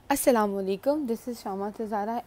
Assalamu alaikum, this is Shama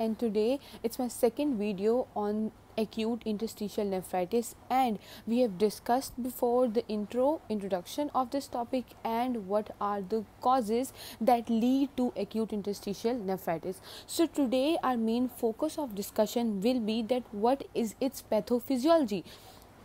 and today it's my second video on acute interstitial nephritis, and we have discussed before the introduction of this topic and what are the causes that lead to acute interstitial nephritis. So today our main focus of discussion will be that what is its pathophysiology,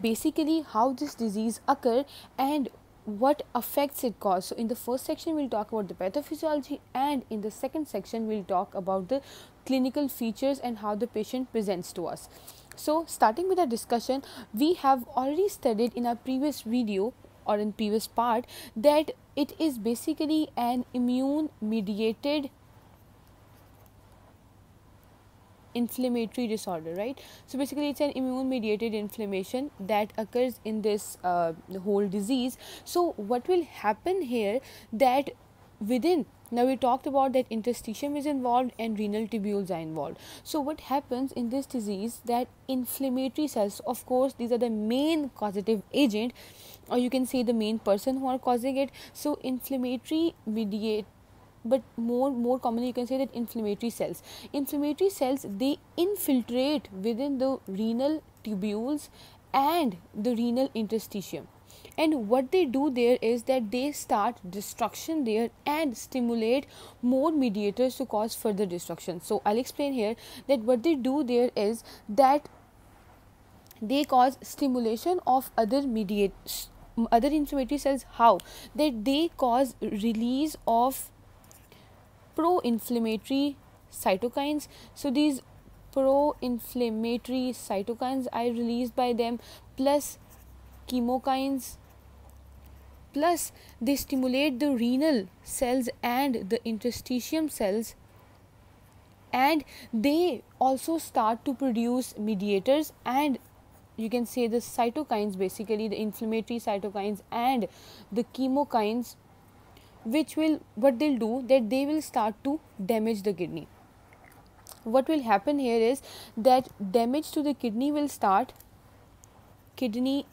basically how this disease occur and what affects it cause. So in the first section we'll talk about the pathophysiology, and in the second section we'll talk about the clinical features and how the patient presents to us. So starting with our discussion, we have already studied in our previous video or in previous part that it is basically an immune mediated inflammatory disorder, right? So basically it's an immune mediated inflammation that occurs in this whole disease. So what will happen here, that within, now we talked about that interstitium is involved and renal tubules are involved. So what happens in this disease, that inflammatory cells, of course these are the main causative agent, or you can say the main person who are causing it. So inflammatory mediate, but more commonly you can say that inflammatory cells they infiltrate within the renal tubules and the renal interstitium, and what they do there is that they start destruction there and stimulate more mediators to cause further destruction. So I'll explain here that what they do there is that they cause stimulation of other inflammatory cells. How? That they cause release of pro-inflammatory cytokines. So these pro-inflammatory cytokines are released by them, plus chemokines, plus they stimulate the renal cells and the interstitium cells, and they also start to produce mediators, and you can say the cytokines, basically the inflammatory cytokines and the chemokines, which will, what they'll do, that they will start to damage the kidney. What will happen here is that damage to the kidney will start, kidney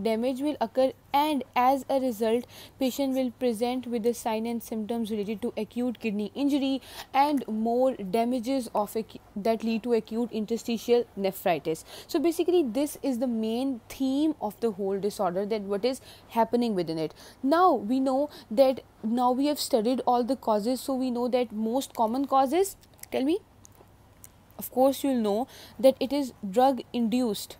damage will occur, and as a result patient will present with the sign and symptoms related to acute kidney injury and more damages of that lead to acute interstitial nephritis. So basically this is the main theme of the whole disorder, that what is happening within it. Now we know that, now we have studied all the causes, so we know that most common causes, tell me. Of course you'll know that it is drug induced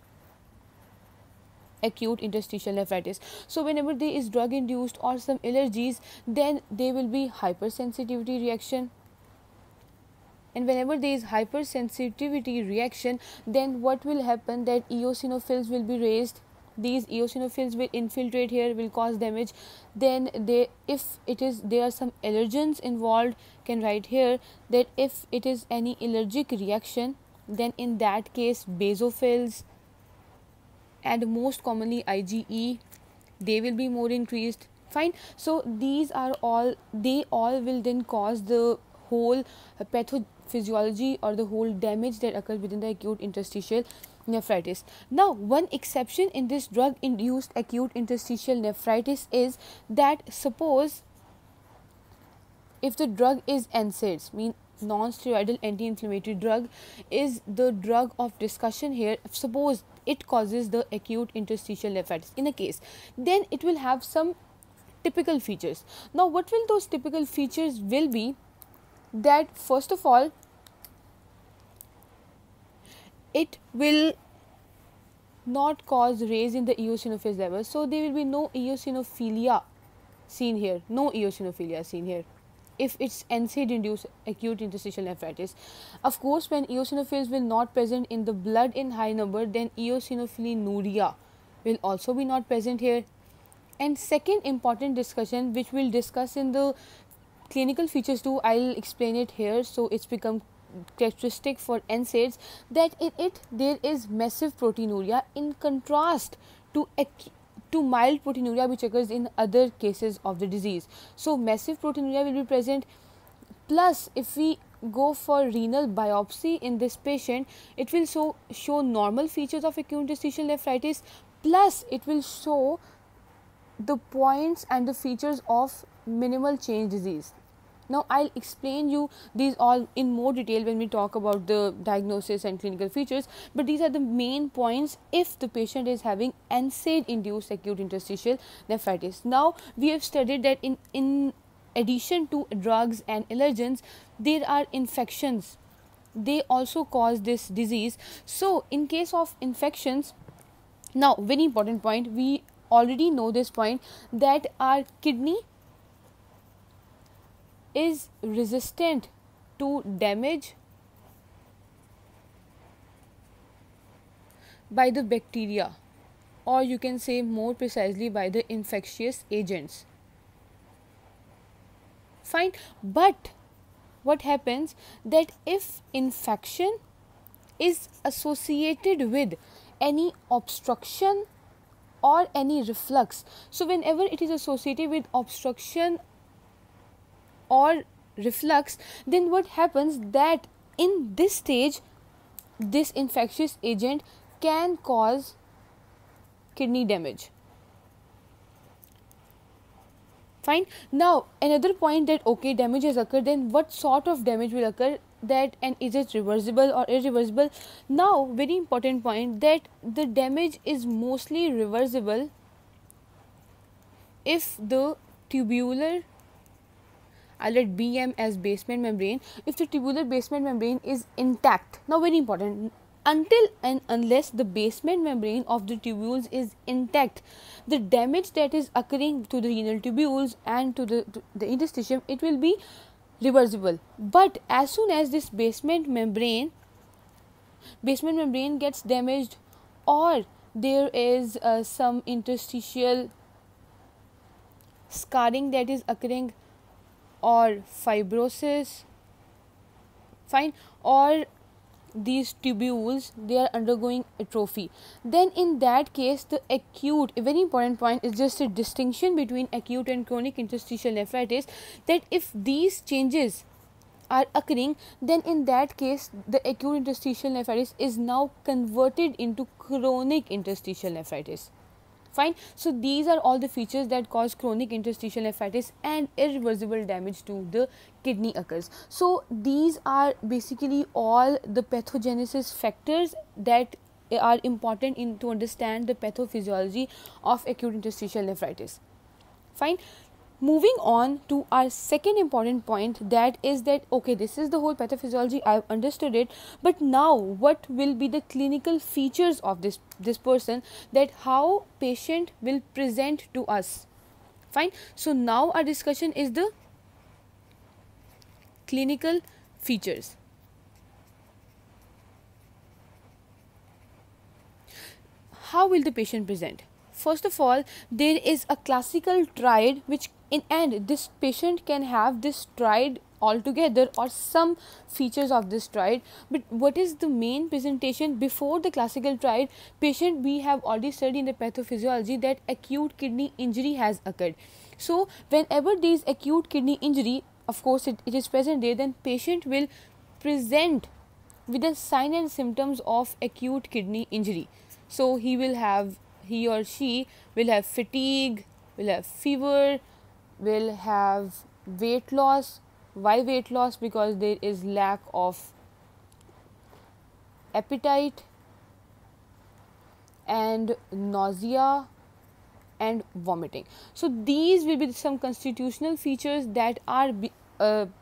acute interstitial nephritis. So whenever there is drug induced or some allergies, then there will be hypersensitivity reaction, and whenever there is hypersensitivity reaction, then what will happen, that eosinophils will be raised. These eosinophils will infiltrate here, will cause damage. Then they, if it is, there are some allergens involved, can write here that if it is any allergic reaction, then in that case basophils and most commonly IgE, they will be more increased. Fine. So these are all, they all will then cause the whole pathophysiology or the whole damage that occurs within the acute interstitial nephritis. Now one exception in this drug induced acute interstitial nephritis is that, suppose if the drug is NSAIDs, mean non-steroidal anti-inflammatory drug, is the drug of discussion here, suppose it causes the acute interstitial nephritis in a case, then it will have some typical features. Now what will those typical features will be, that first of all it will not cause raise in the eosinophils level, so there will be no eosinophilia seen here, no eosinophilia seen here if it's NSAID induced acute interstitial nephritis. Of course when eosinophils will not present in the blood in high number, then eosinophilinuria will also be not present here. And second important discussion, which we'll discuss in the clinical features too, I'll explain it here, so it's become characteristic for NSAIDs, that in it there is massive proteinuria in contrast to mild proteinuria which occurs in other cases of the disease. So massive proteinuria will be present, plus if we go for renal biopsy in this patient, it will show normal features of acute interstitial nephritis, plus it will show the points and the features of minimal change disease. Now I'll explain you these all in more detail when we talk about the diagnosis and clinical features, but these are the main points if the patient is having NSAID induced acute interstitial nephritis. Now we have studied that in addition to drugs and allergens, there are infections. They also cause this disease. So in case of infections, now very important point, we already know this point, that our kidney is resistant to damage by the bacteria, or you can say more precisely by the infectious agents. Fine, but what happens that if infection is associated with any obstruction or any reflux, so whenever it is associated with obstruction or reflux, then what happens that in this stage this infectious agent can cause kidney damage. Fine. Now another point, that okay, damage has occurred, then what sort of damage will occur, that, and is it reversible or irreversible? Now very important point, that the damage is mostly reversible if the tubular, I'll write BM as basement membrane, if the tubular basement membrane is intact. Now very important, until and unless the basement membrane of the tubules is intact, the damage that is occurring to the renal tubules and to the interstitium, it will be reversible. But as soon as this basement membrane gets damaged, or there is some interstitial scarring that is occurring, or fibrosis, fine, or these tubules, they are undergoing atrophy, then in that case the acute, a very important point is just a distinction between acute and chronic interstitial nephritis, that if these changes are occurring, then in that case the acute interstitial nephritis is now converted into chronic interstitial nephritis. Fine. So these are all the features that cause chronic interstitial nephritis, and irreversible damage to the kidney occurs. So these are basically all the pathogenesis factors that are important in to understand the pathophysiology of acute interstitial nephritis. Fine. Moving on to our second important point, that is that okay, this is the whole pathophysiology, I have understood it, but now what will be the clinical features of this person, that how patient will present to us. Fine. So now our discussion is the clinical features. How will the patient present? First of all, there is a classical triad which and this patient can have this triad altogether or some features of this triad. But what is the main presentation before the classical triad? Patient, we have already studied in the pathophysiology that acute kidney injury has occurred. So whenever there is acute kidney injury, of course it is present there, then patient will present with the sign and symptoms of acute kidney injury. So he or she will have fatigue, will have fever, will have weight loss. Why weight loss? Because there is lack of appetite and nausea and vomiting. So these will be some constitutional features that are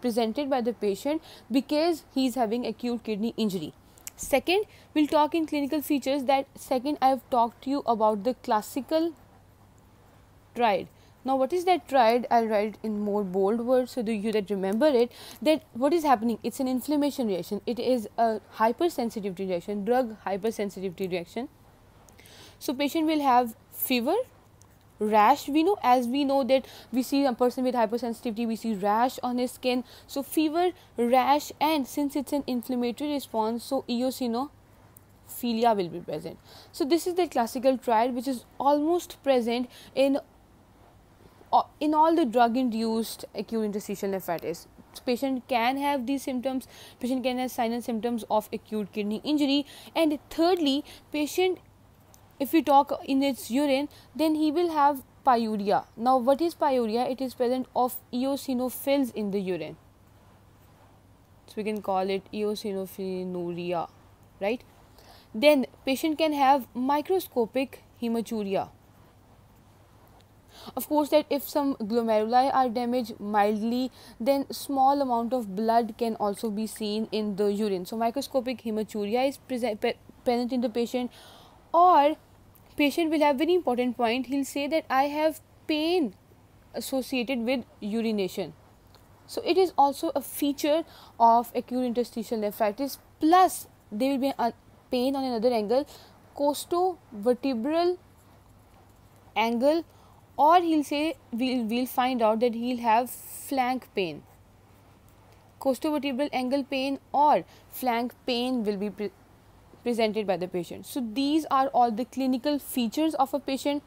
presented by the patient because he is having acute kidney injury. Second, we'll talk in clinical features. That second, I have talked to you about the classical triad. Now what is that triad? I'll write in more bold words so that you remember it, that what is happening, it's an inflammation reaction, it is a hypersensitivity reaction, drug hypersensitivity reaction. So patient will have fever, rash, we know that we see a person with hypersensitivity, we see rash on his skin. So fever, rash, and since it's an inflammatory response, so eosinophilia will be present. So this is the classical triad which is almost present in all the drug-induced acute interstitial nephritis. So patient can have these symptoms, patient can have sign and symptoms of acute kidney injury. And thirdly, patient, if we talk in its urine, then he will have Pyorrhea. Now what is pyorrhea? It is present of eosinophils in the urine. So we can call it eosinophiluria, right? Then patient can have microscopic hematuria. Of course, that if some glomeruli are damaged mildly, then small amount of blood can also be seen in the urine. So microscopic hematuria is present in the patient, or patient will have very important point. He'll say that I have pain associated with urination. So it is also a feature of acute interstitial nephritis. Plus there will be a pain on another angle, costovertebral angle, or he'll say we'll find out that he'll have flank pain. Costovertebral angle pain or flank pain will be presented by the patient. So these are all the clinical features of a patient.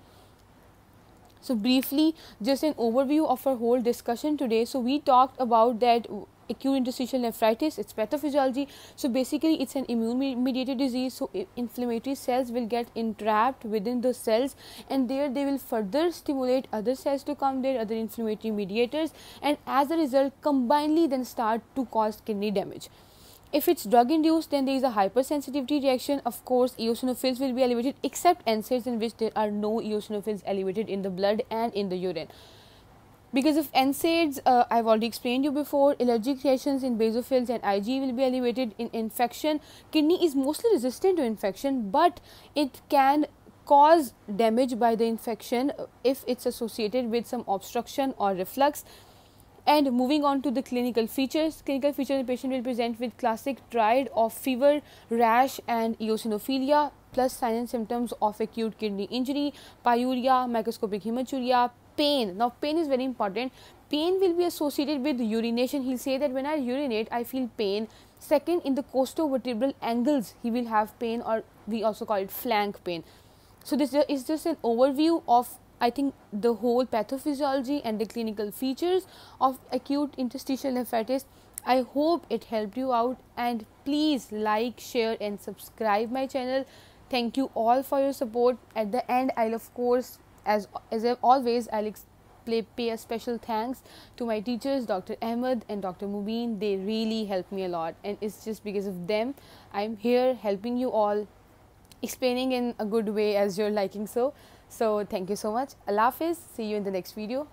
So briefly, just an overview of our whole discussion today. So we talked about that acute interstitial nephritis, its pathophysiology. So basically it's an immune mediated disease. So inflammatory cells will get entrapped within the cells, and there they will further stimulate other cells to come there, other inflammatory mediators, and as a result combinedly then start to cause kidney damage. If it's drug induced, then there is a hypersensitivity reaction. Of course, eosinophils will be elevated, except NSAIDs in which there are no eosinophils elevated in the blood and in the urine. Because of NSAIDs, I've already explained you before, allergic reactions in basophils and IG will be elevated. In infection, kidney is mostly resistant to infection, but it can cause damage by the infection if it's associated with some obstruction or reflux. And moving on to the clinical features. Clinical features, the patient will present with classic triad of fever, rash and eosinophilia, plus signs and symptoms of acute kidney injury, pyorrhea, microscopic hematuria, pain. Now pain is very important. Pain will be associated with urination. He'll say that when I urinate, I feel pain. Second, in the costovertebral angles, he will have pain, or we also call it flank pain. So this is just an overview of, I think, the whole pathophysiology and the clinical features of acute interstitial nephritis. I hope it helped you out, and please like, share and subscribe my channel. Thank you all for your support. At the end, I'll of course, as always, I'll pay a special thanks to my teachers, Dr. Ahmed and Dr. Mubin. They really helped me a lot, and it's just because of them I'm here helping you all, explaining in a good way as you're liking so. So thank you so much. Allah Hafiz. See you in the next video.